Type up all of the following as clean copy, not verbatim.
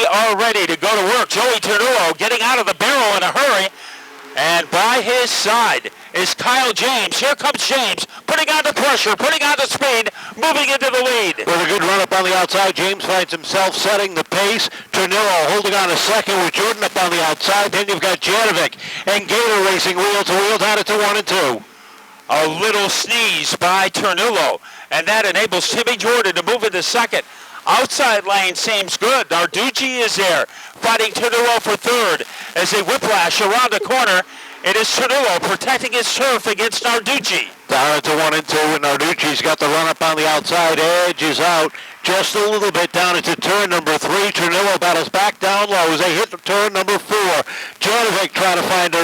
are ready to go to work. Joey Ternullo getting out of the barrel in a hurry. And by his side is Kyle James. Here comes James, putting on the pressure, putting on the speed, moving into the lead. With a good run up on the outside, James finds himself setting the pace. Ternullo holding on a second with Jordan up on the outside. Then you've got Janovic and Gada racing wheel to wheel down to 1 and 2. A little sneeze by Ternullo, and that enables Timmy Jordan to move into second. Outside lane seems good. Narducci is there, fighting Ternullo for third. As they whiplash around the corner, it is Ternullo protecting his turf against Narducci. Down to 1 and 2, and Narducci's got the run up on the outside, edges out just a little bit down into turn number 3. Ternullo battles back down low as they hit turn number 4. Janovic trying to find a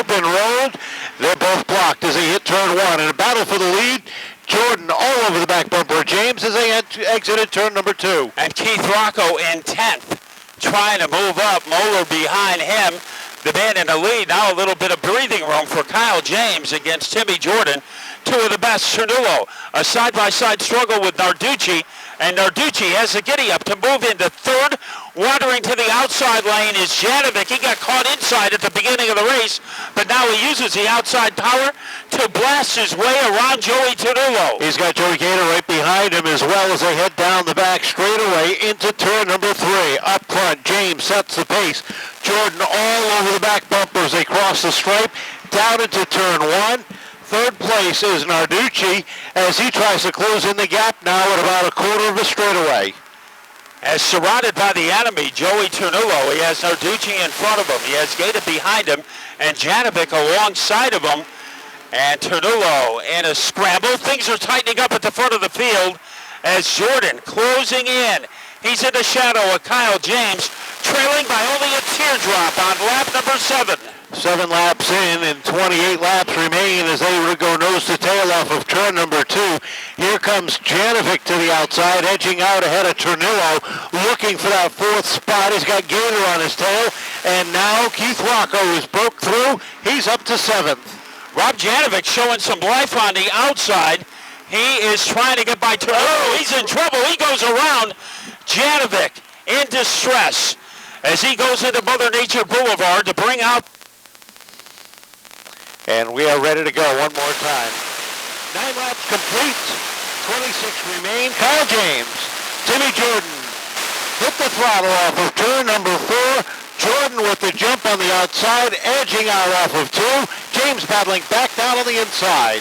open road. They're both blocked as they hit turn 1. In a battle for the lead, Jordan all over the back bumper. James as they exited turn number 2. And Keith Rocco in 10th, trying to move up. Moeller behind him. The man in the lead. Now a little bit of breathing room for Kyle James against Timmy Jordan. Two of the best. Ternullo, a side-by-side struggle with Narducci. And Narducci has a giddy-up to move into third. Wandering to the outside lane is Janovic. He got caught inside at the beginning of the race, but now he uses the outside power to blast his way around Joey Ternullo. He's got Joey Gada right behind him as well as they head down the back straightaway into turn number 3. Up front, James sets the pace. Jordan all over the back bumper as they cross the stripe. Down into turn 1. Third place is Narducci as he tries to close in the gap now at about a quarter of a straightaway. As surrounded by the enemy, Joey Ternullo, he has Narducci in front of him. He has Gada behind him and Janovic alongside of him. And Ternullo in a scramble. Things are tightening up at the front of the field as Jordan closing in. He's in the shadow of Kyle James, trailing by only a teardrop on lap number 7. 7 laps in and 28 laps remain as they go nose to tail off of turn number 2. Here comes Janovic to the outside, edging out ahead of Ternullo, looking for that 4th spot. He's got Gada on his tail, and now Keith Rocco is broke through. He's up to 7th. Rob Janovic showing some life on the outside. He is trying to get by Ternullo. Oh, he's in trouble. He goes around Janovic in distress as he goes into Mother Nature Boulevard to bring out. And we are ready to go one more time. 9 laps complete. 26 remain. Kyle James, Timmy Jordan hit the throttle off of turn number 4. Jordan with the jump on the outside, edging out off of 2. James battling back down on the inside.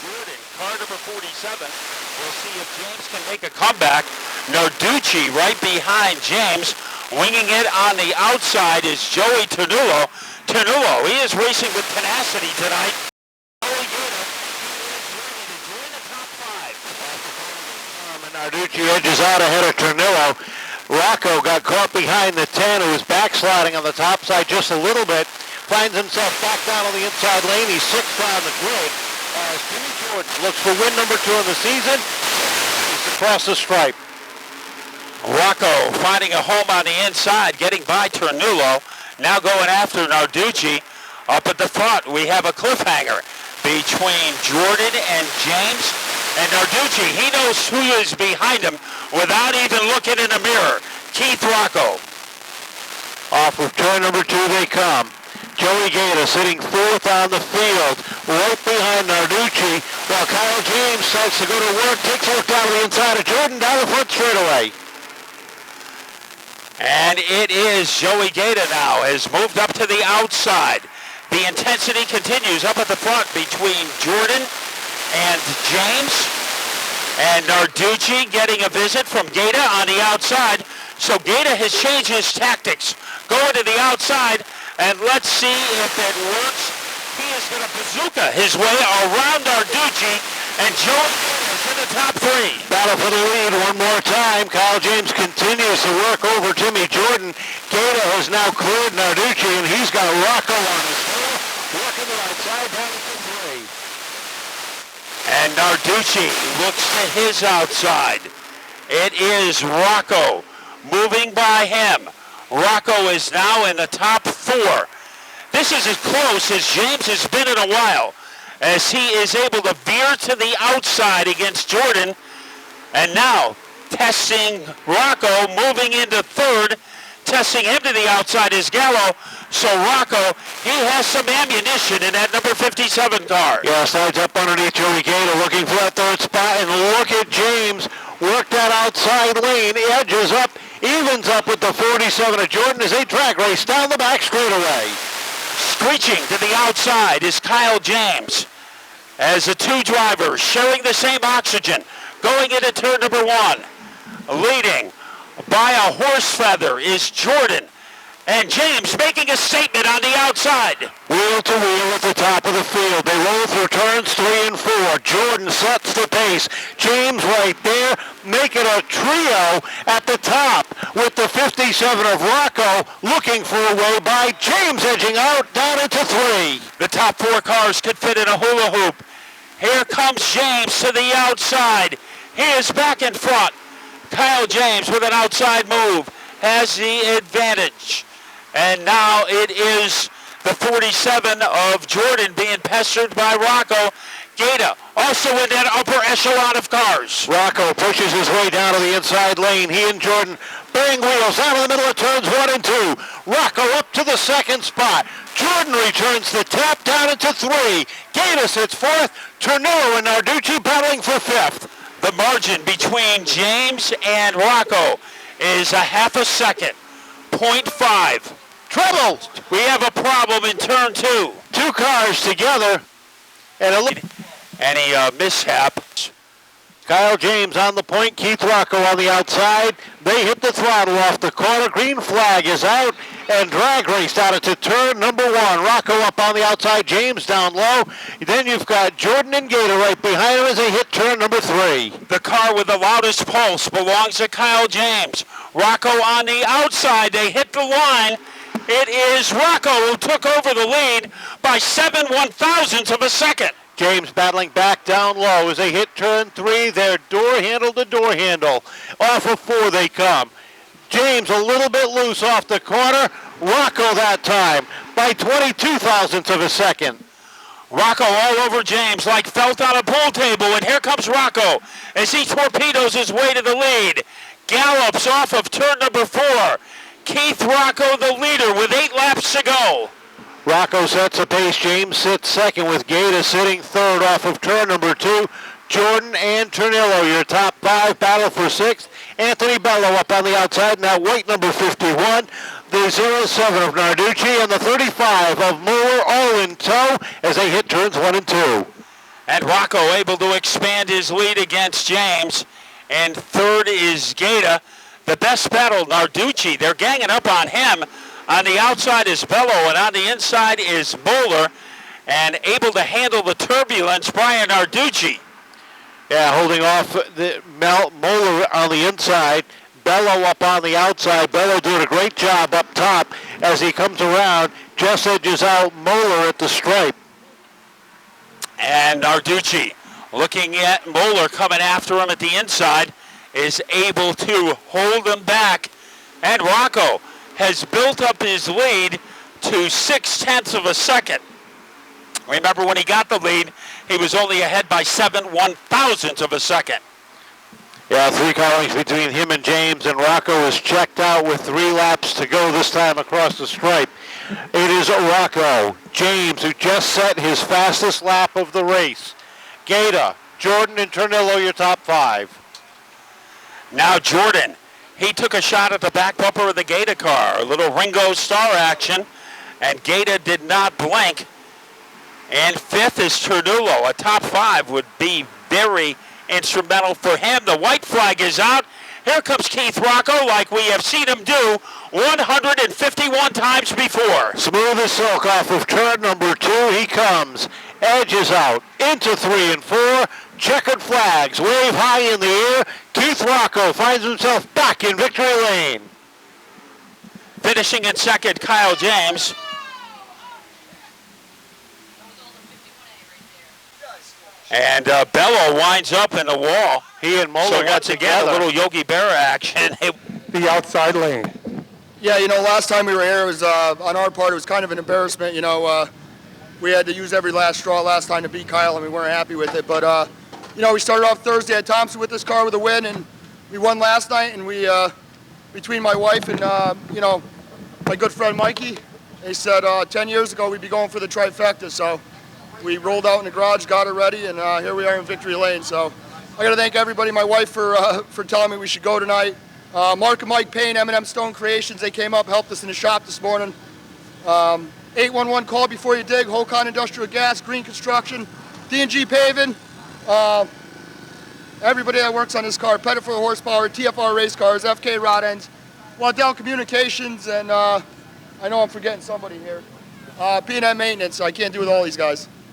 Jordan, car number 47. We'll see if James can make a comeback. Narducci right behind James. Winging it on the outside is Joey Ternullo. Ternullo, he is racing with tenacity tonight. Narducci edges out ahead of Ternullo. Rocco got caught behind the 10, who was backsliding on the top side just a little bit. Finds himself back down on the inside lane. He's 6th on the grid. As Timmy Jordan looks for win number 2 of the season. He's across the stripe. Rocco finding a home on the inside, getting by Ternullo. Now going after Narducci. Up at the front, we have a cliffhanger between Jordan and James. And Narducci, he knows who is behind him without even looking in the mirror. Keith Rocco. Off of turn number 2 they come. Joey Gada sitting 4th on the field, right behind Narducci, while Kyle James starts to go to work, takes a look down the inside of Jordan, down the front straightaway. And it is Joey Gada now, has moved up to the outside. The intensity continues up at the front between Jordan and James. And Narducci getting a visit from Gada on the outside. So Gada has changed his tactics. Going to the outside, and let's see if it works. He is going to bazooka his way around Narducci, and Joey is in the top 3. Battle for the lead one more time. Kyle James continues to work over Timmy Jordan. Gada has now cleared Narducci, and he's got Rocco on his tail, working the outside down to 3. And Narducci looks to his outside. It is Rocco moving by him. Rocco is now in the top 4. This is as close as James has been in a while, as he is able to veer to the outside against Jordan. And now, testing Rocco, moving into third. Testing him to the outside is Gallo. So Rocco, he has some ammunition in that number 57 car. Yeah, slides up underneath Joey Gada, looking for that third spot. And look at James work that outside lane, edges up, evens up with the 47 of Jordan as they drag race down the back straightaway. Screeching to the outside is Kyle James as the two drivers sharing the same oxygen going into turn number one. Leading by a horse feather is Jordan, and James making a statement on the outside. Wheel to wheel at the top of the field. They roll through turns 3 and 4. Jordan sets the pace. James right there making a trio at the top with the 57 of Rocco looking for a way by. James edging out down into 3. The top 4 cars could fit in a hula hoop. Here comes James to the outside. He is back in front. Kyle James with an outside move has the advantage. And now it is the 47 of Jordan being pestered by Rocco. Gada also in that upper echelon of cars. Rocco pushes his way down to the inside lane. He and Jordan bang wheels down in the middle of turns 1 and 2. Rocco up to the second spot. Jordan returns the tap down into 3. Gada sits 4th. Ternullo and Narducci battling for 5th. The margin between James and Rocco is a half a second. 0.5. Trouble. We have a problem in turn 2. 2 cars together. And any mishaps. Kyle James on the point. Keith Rocco on the outside. They hit the throttle off the corner. Green flag is out. And drag raced out into turn number 1. Rocco up on the outside. James down low. Then you've got Jordan and Gada right behind him as they hit turn number 3. The car with the loudest pulse belongs to Kyle James. Rocco on the outside. They hit the line. It is Rocco who took over the lead by 7 1/1000ths of a second. James battling back down low as they hit turn 3. They're door handle to door handle. Off of 4 they come. James a little bit loose off the corner. Rocco that time by 22 thousandths of a second. Rocco all over James like felt on a pool table, and here comes Rocco as he torpedoes his way to the lead. Gallops off of turn number 4. Keith Rocco the leader with 8 laps to go. Rocco sets the pace. James sits second with Gada sitting third off of turn number 2. Jordan and Ternullo, your top 5, battle for 6th. Anthony Bello up on the outside in that white number 51. The 07 of Narducci and the 35 of Moore all in tow as they hit turns 1 and 2. And Rocco able to expand his lead against James. And third is Gada. The best battle, Narducci. They're ganging up on him. On the outside is Bello, and on the inside is Moeller. And able to handle the turbulence, Brian Narducci. Yeah, holding off the Moeller on the inside. Bello up on the outside. Bello doing a great job up top as he comes around. Just edges out Moeller at the stripe. And Narducci, looking at Moeller coming after him at the inside, is able to hold him back. And Rocco has built up his lead to 0.6 of a second. Remember when he got the lead, he was only ahead by 7 1/1000ths of a second. Yeah, 3 car lengths between him and James, and Rocco is checked out with 3 laps to go this time across the stripe. It is Rocco, James, who just set his fastest lap of the race. Gada, Jordan, and Ternullo, your top 5. Now Jordan, he took a shot at the back bumper of the Gada car, a little Ringo Starr action, and Gada did not blink. And 5th is Ternullo. A top 5 would be very instrumental for him. The white flag is out. Here comes Keith Rocco like we have seen him do 151 times before. Smooth as silk off of turn number 2. He comes. Edges out into 3 and 4. Checkered flags wave high in the air. Keith Rocco finds himself back in victory lane. Finishing in second, Kyle James. And Bello winds up in the wall. He and Moeller so once again, a little Yogi Berra action. The outside lane. Yeah, you know, last time we were here, it was on our part, it was kind of an embarrassment. You know, we had to use every last straw last time to beat Kyle, and we weren't happy with it. But you know, we started off Thursday at Thompson with this car with a win, and we won last night. And we, between my wife and you know, my good friend Mikey, they said 10 years ago we'd be going for the trifecta. So we rolled out in the garage, got it ready, and here we are in victory lane. So I got to thank everybody, my wife for telling me we should go tonight. Mark and Mike Payne, M&M Stone Creations, they came up, helped us in the shop this morning. 811 call before you dig, Hocon Industrial Gas, Green Construction, D&G Paving, everybody that works on this car, Pettiford Horsepower, TFR Race Cars, FK Rod Ends, Waddell Communications, and I know I'm forgetting somebody here. P&M Maintenance, I can't do with all these guys.